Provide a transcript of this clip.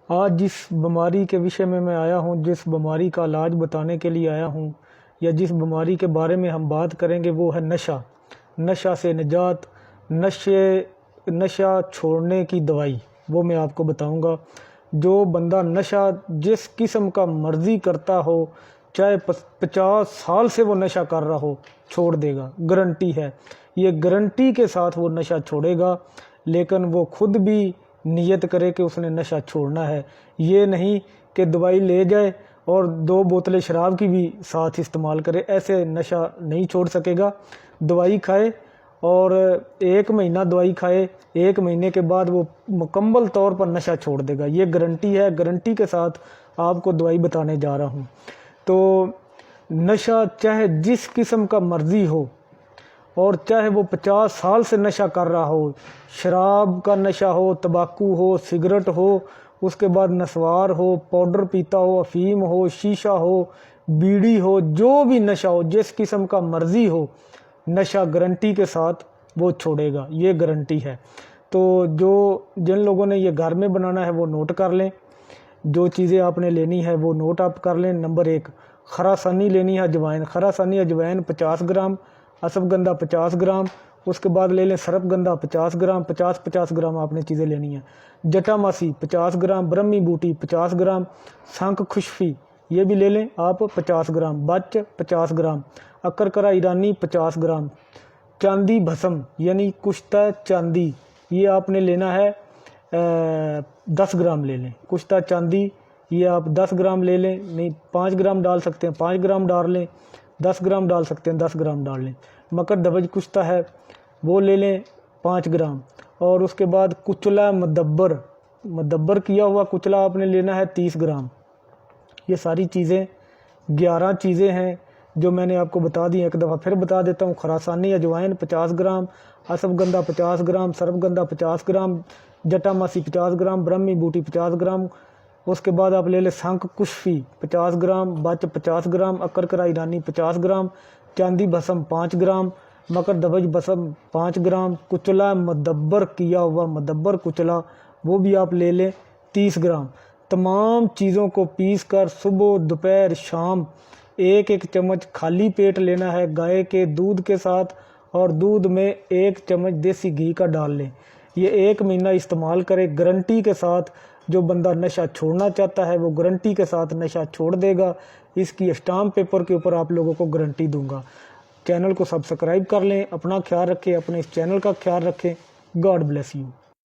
آج جس بیماری کے وشے میں آیا ہوں، جس بیماری کا علاج بتانے کے لیے آیا ہوں، یا جس بیماری کے بارے میں ہم بات کریں گے وہ ہے نشہ۔ نشہ سے نجات، نشہ چھوڑنے کی دوائی، وہ میں آپ کو بتاؤں گا۔ جو بندہ نشہ جس قسم کا مرضی کرتا ہو، چاہے 50 سال سے وہ نشہ کر رہا ہو، چھوڑ دے گا، گارنٹی ہے۔ یہ گارنٹی کے ساتھ وہ نشہ چھوڑے گا، لیکن وہ خود بھی نیت کرے کہ اس نے نشہ چھوڑنا ہے۔ یہ نہیں کہ دوائی لے جائے اور 2 بوتلیں شراب کی بھی ساتھ استعمال کرے، ایسے نشہ نہیں چھوڑ سکے گا۔ دوائی کھائے اور 1 مہینہ دوائی کھائے، 1 مہینے کے بعد وہ مکمل طور پر نشہ چھوڑ دے گا۔ یہ گارنٹی ہے، گارنٹی کے ساتھ آپ کو دوائی بتانے جا رہا ہوں۔ تو نشہ چاہے جس قسم کا مرضی ہو، اور چاہے وہ 50 سال سے نشہ کر رہا ہو، شراب کا نشہ ہو، تمباکو ہو، سگریٹ ہو، اس کے بعد نسوار ہو، پاؤڈر پیتا ہو، افیم ہو، شیشہ ہو، بیڑی ہو، جو بھی نشہ ہو، جس قسم کا مرضی ہو، نشہ گارنٹی کے ساتھ وہ چھوڑے گا، یہ گارنٹی ہے۔ تو جن لوگوں نے یہ گھر میں بنانا ہے وہ نوٹ کر لیں، جو چیزیں آپ نے لینی ہے وہ نوٹ آپ کر لیں۔ نمبر 1، خراسانی لینی ہے اجوائن، خراسانی اجوائن 50 گرام، اسب گندہ 50 گرام، اس کے بعد لے لیں سرف گندہ 50 گرام، 50 گرام آپ نے چیزیں لینی ہیں۔ جٹا ماسی 50 گرام، برہمی بوٹی 50 گرام، سنکھ خشفی یہ بھی لے لیں آپ 50 گرام، بچ 50 گرام، اکرکرا ایرانی 50 گرام، چاندی بھسم یعنی کشتہ چاندی یہ آپ نے لینا ہے 10 گرام لے لیں، کشتہ چاندی یہ آپ 10 گرام لے لیں، نہیں 5 گرام ڈال سکتے ہیں 5 گرام ڈال لیں، 10 گرام ڈال سکتے ہیں 10 گرام ڈال لیں۔ مکر دبج کشتہ ہے وہ لے لیں 5 گرام، اور اس کے بعد کچلا مدبر کیا ہوا کچلا آپ نے لینا ہے 30 گرام۔ یہ ساری چیزیں 11 چیزیں ہیں جو میں نے آپ کو بتا دی ہیں، ایک دفعہ پھر بتا دیتا ہوں۔ خراسانی اجوائن 50 گرام، اسب گندہ 50 گرام، سرف گندہ 50 گرام، جٹا ماسی 50 گرام، برہمی بوٹی 50 گرام، اس کے بعد آپ لے لیں سنکھ کشفی 50 گرام، بچ 50 گرام، اکرکرا ایرانی 50 گرام، چاندی بھسم 5 گرام، مکر دبج بھسم 5 گرام، کچلا مدبر کیا ہوا مدبر کچلا وہ بھی آپ لے لیں 30 گرام۔ تمام چیزوں کو پیس کر صبح دوپہر شام 1 چمچ خالی پیٹ لینا ہے گائے کے دودھ کے ساتھ، اور دودھ میں 1 چمچ دیسی گھی کا ڈال لیں۔ یہ 1 مہینہ استعمال کرے گارنٹی کے ساتھ۔ جو بندہ نشہ چھوڑنا چاہتا ہے وہ گارنٹی کے ساتھ نشہ چھوڑ دے گا، اس کی اسٹامپ پیپر کے اوپر آپ لوگوں کو گارنٹی دوں گا۔ چینل کو سبسکرائب کر لیں، اپنا خیال رکھیں، اپنے اس چینل کا خیال رکھیں۔ God bless you.